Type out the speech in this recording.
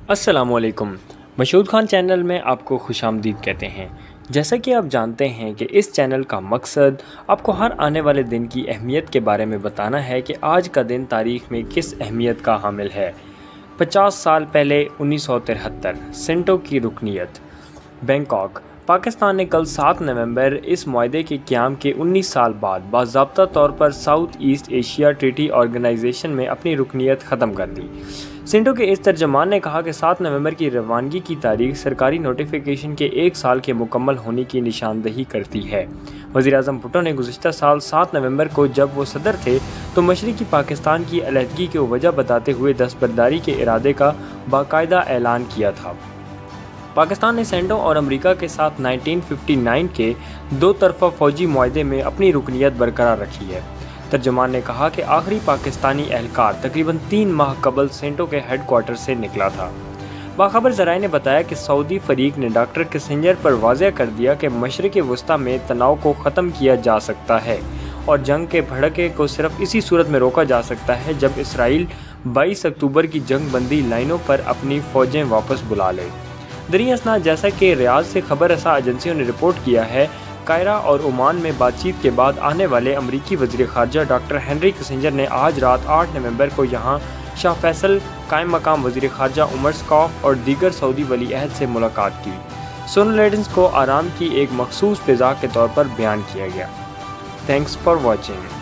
अस्सलाम वालेकुम। मशहूद खान चैनल में आपको खुश आमदीद कहते हैं। जैसा कि आप जानते हैं कि इस चैनल का मकसद आपको हर आने वाले दिन की अहमियत के बारे में बताना है कि आज का दिन तारीख़ में किस अहमियत का हामिल है। 50 साल पहले 1973 सेंटो की रुकनीत। बैंकॉक, पाकिस्तान ने कल 7 नवंबर इस मुआहदे के क़याम के 19 साल बाद बाज़ाब्ता तौर पर South East Asia Treaty Organization में अपनी रुकनीत ख़त्म कर दी। सेंटो के इस तर्जमान ने कहा कि 7 नवंबर की रवानगी की तारीख सरकारी नोटिफिकेशन के 1 साल के मुकम्मल होने की निशानदही करती है। वज़ीर-ए-आज़म भुट्टो ने गुज़िश्ता साल 7 नवंबर को जब वो सदर थे तो मशरिकी पाकिस्तान की अलहदगी को वजह बताते हुए दस्तबरदारी के इरादे का बाकायदा ऐलान किया था। पाकिस्तान ने सेंटो और अमेरिका के साथ 1959 के दो तरफ़ा फ़ौजी मुआहदे में अपनी रुकनीत बरकरार रखी है। तर्जुमान ने कहा कि आखिरी पाकिस्तानी एहलकार तकरीबन 3 माह कबल सेंटो के हेडक्वार्टर से निकला था। बाखबर ज़राए ने बताया कि सऊदी फरीक ने डॉक्टर किसिंजर पर वाज़ेह कर दिया कि मशरिक़ वस्ता में तनाव को ख़त्म किया जा सकता है और जंग के भड़के को सिर्फ इसी सूरत में रोका जा सकता है जब इसराइल 22 अक्टूबर की जंग बंदी लाइनों पर अपनी फ़ौजें वापस बुला ले। दरिया असना, जैसा कि रियाद से खबर रसा एजेंसियों ने रिपोर्ट किया है, कायरा और ओमान में बातचीत के बाद आने वाले अमरीकी वज़ीर ख़ारजा डॉक्टर हेनरी किसिंजर ने आज रात 8 नवंबर को यहाँ शाह फैसल, कायम मकाम वज़ीर ख़ारजा उमर स्कॉफ और दीगर सऊदी वली अहद से मुलाकात की। सोनोलेडेंस को आराम की एक मखसूस फ़िज़ा के तौर पर बयान किया गया। Thanks for watching.